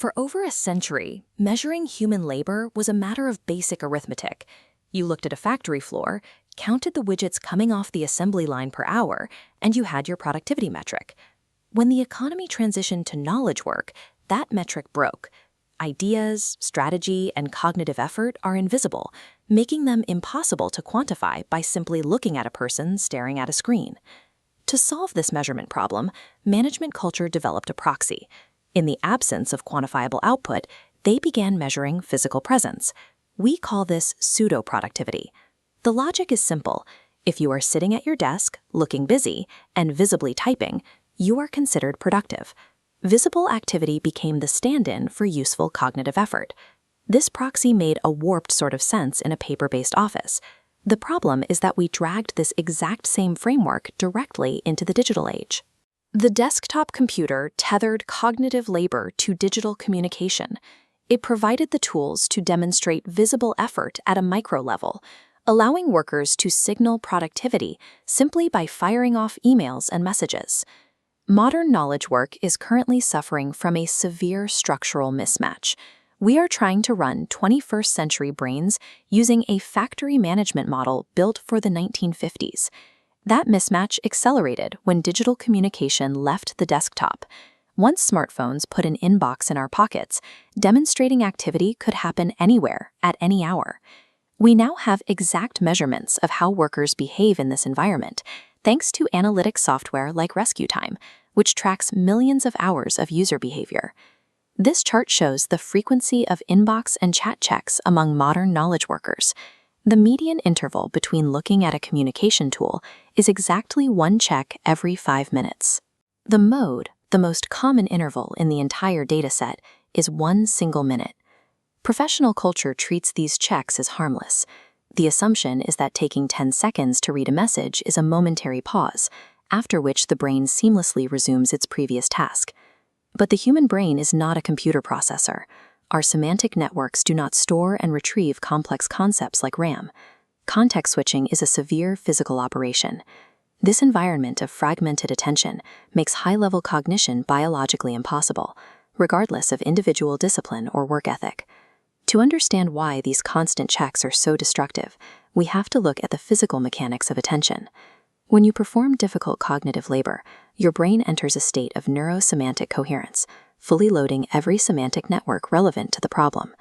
For over a century, measuring human labor was a matter of basic arithmetic. You looked at a factory floor, counted the widgets coming off the assembly line per hour, and you had your productivity metric. When the economy transitioned to knowledge work, that metric broke. Ideas, strategy, and cognitive effort are invisible, making them impossible to quantify by simply looking at a person staring at a screen. To solve this measurement problem, management culture developed a proxy. In the absence of quantifiable output, they began measuring physical presence. We call this pseudo-productivity. The logic is simple. If you are sitting at your desk, looking busy, and visibly typing, you are considered productive. Visible activity became the stand-in for useful cognitive effort. This proxy made a warped sort of sense in a paper-based office. The problem is that we dragged this exact same framework directly into the digital age. The desktop computer tethered cognitive labor to digital communication. It provided the tools to demonstrate visible effort at a micro level, allowing workers to signal productivity simply by firing off emails and messages. Modern knowledge work is currently suffering from a severe structural mismatch. We are trying to run 21st century brains using a factory management model built for the 1950s. That mismatch accelerated when digital communication left the desktop. Once smartphones put an inbox in our pockets, demonstrating activity could happen anywhere, at any hour. We now have exact measurements of how workers behave in this environment, thanks to analytic software like Rescue Time, which tracks millions of hours of user behavior. This chart shows the frequency of inbox and chat checks among modern knowledge workers. The median interval between looking at a communication tool is exactly 1 check every 5 minutes. The mode, the most common interval in the entire dataset, is 1 single minute. Professional culture treats these checks as harmless. The assumption is that taking 10 seconds to read a message is a momentary pause, after which the brain seamlessly resumes its previous task. But the human brain is not a computer processor. Our semantic networks do not store and retrieve complex concepts like RAM. Context switching is a severe physical operation. This environment of fragmented attention makes high-level cognition biologically impossible, regardless of individual discipline or work ethic. To understand why these constant checks are so destructive, we have to look at the physical mechanics of attention. When you perform difficult cognitive labor, your brain enters a state of neurosemantic coherence, fully loading every semantic network relevant to the problem.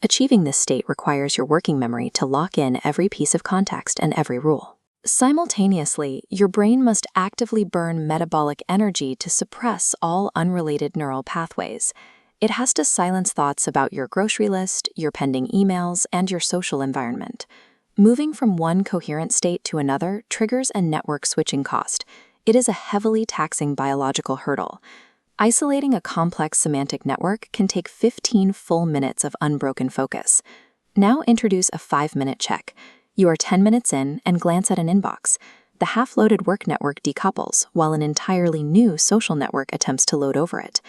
Achieving this state requires your working memory to lock in every piece of context and every rule. Simultaneously, your brain must actively burn metabolic energy to suppress all unrelated neural pathways. It has to silence thoughts about your grocery list, your pending emails, and your social environment. Moving from one coherent state to another triggers a network switching cost. It is a heavily taxing biological hurdle. Isolating a complex semantic network can take 15 full minutes of unbroken focus. Now introduce a 5-minute check. You are 10 minutes in and glance at an inbox. The half-loaded work network decouples, while an entirely new social network attempts to load over it.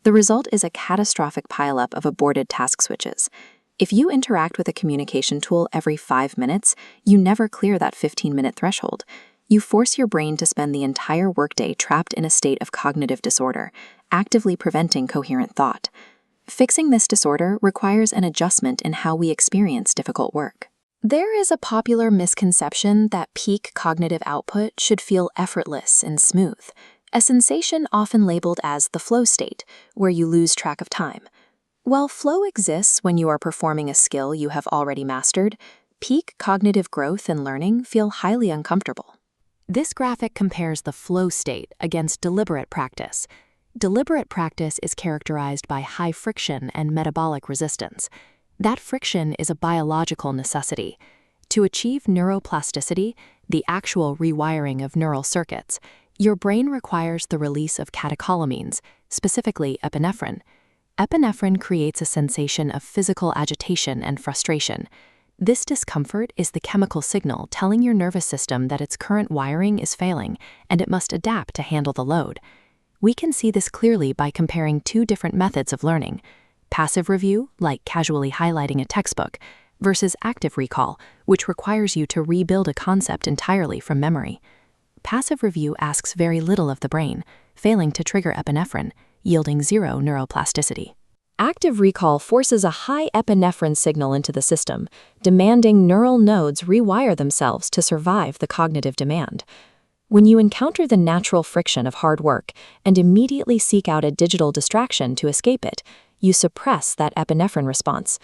The result is a catastrophic pileup of aborted task switches. If you interact with a communication tool every 5 minutes, you never clear that 15-minute threshold. You force your brain to spend the entire workday trapped in a state of cognitive disorder, actively preventing coherent thought. Fixing this disorder requires an adjustment in how we experience difficult work. There is a popular misconception that peak cognitive output should feel effortless and smooth, a sensation often labeled as the flow state, where you lose track of time. While flow exists when you are performing a skill you have already mastered, peak cognitive growth and learning feel highly uncomfortable. This graphic compares the flow state against deliberate practice. Deliberate practice is characterized by high friction and metabolic resistance. That friction is a biological necessity. To achieve neuroplasticity, the actual rewiring of neural circuits, your brain requires the release of catecholamines, specifically epinephrine. Epinephrine creates a sensation of physical agitation and frustration. This discomfort is the chemical signal telling your nervous system that its current wiring is failing and it must adapt to handle the load. We can see this clearly by comparing 2 different methods of learning: passive review, like casually highlighting a textbook, versus active recall, which requires you to rebuild a concept entirely from memory. Passive review asks very little of the brain, failing to trigger epinephrine, yielding 0 neuroplasticity. Active recall forces a high epinephrine signal into the system, demanding neural nodes rewire themselves to survive the cognitive demand. When you encounter the natural friction of hard work and immediately seek out a digital distraction to escape it, you suppress that epinephrine response.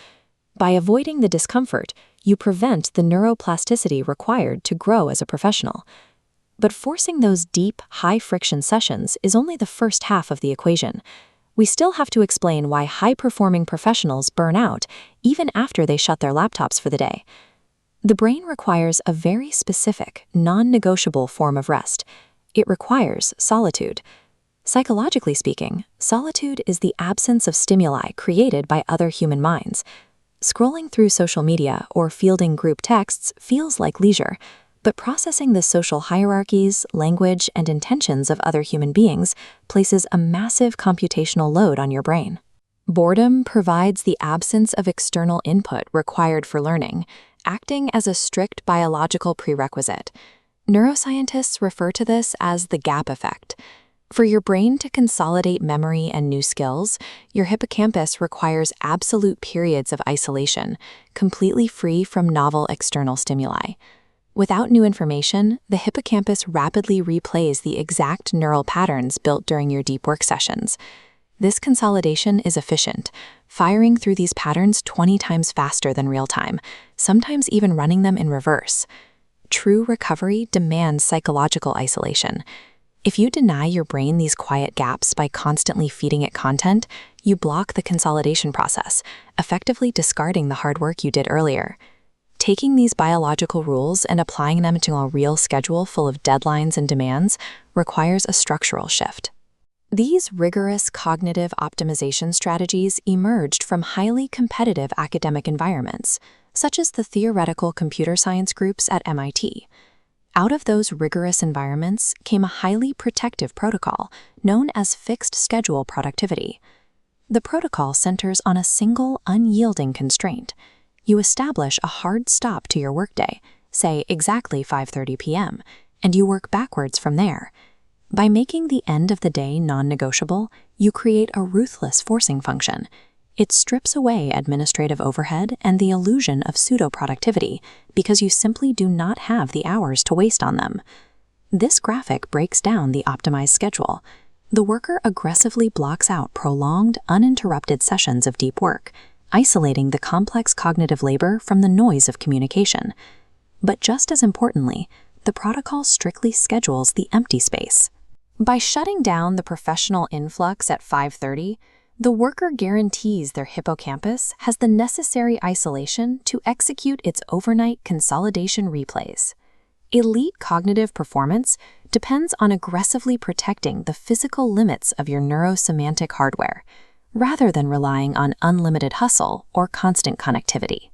By avoiding the discomfort, you prevent the neuroplasticity required to grow as a professional. But forcing those deep, high-friction sessions is only the first half of the equation. We still have to explain why high-performing professionals burn out even after they shut their laptops for the day. The brain requires a very specific, non-negotiable form of rest. It requires solitude. Psychologically speaking, solitude is the absence of stimuli created by other human minds. Scrolling through social media or fielding group texts feels like leisure, but processing the social hierarchies, language, and intentions of other human beings places a massive computational load on your brain. Boredom provides the absence of external input required for learning, acting as a strict biological prerequisite. Neuroscientists refer to this as the gap effect. For your brain to consolidate memory and new skills, your hippocampus requires absolute periods of isolation, completely free from novel external stimuli. Without new information, the hippocampus rapidly replays the exact neural patterns built during your deep work sessions. This consolidation is efficient, firing through these patterns 20 times faster than real time, sometimes even running them in reverse. True recovery demands psychological isolation. If you deny your brain these quiet gaps by constantly feeding it content, you block the consolidation process, effectively discarding the hard work you did earlier. Taking these biological rules and applying them to a real schedule full of deadlines and demands requires a structural shift. These rigorous cognitive optimization strategies emerged from highly competitive academic environments, such as the theoretical computer science groups at MIT. Out of those rigorous environments came a highly protective protocol known as fixed schedule productivity. The protocol centers on a single unyielding constraint. You establish a hard stop to your workday, say exactly 5:30 p.m., and you work backwards from there. By making the end of the day non-negotiable, you create a ruthless forcing function. It strips away administrative overhead and the illusion of pseudo-productivity because you simply do not have the hours to waste on them. This graphic breaks down the optimized schedule. The worker aggressively blocks out prolonged, uninterrupted sessions of deep work, isolating the complex cognitive labor from the noise of communication. But just as importantly, the protocol strictly schedules the empty space. By shutting down the professional influx at 5:30, the worker guarantees their hippocampus has the necessary isolation to execute its overnight consolidation replays. Elite cognitive performance depends on aggressively protecting the physical limits of your neurosemantic hardware, rather than relying on unlimited hustle or constant connectivity.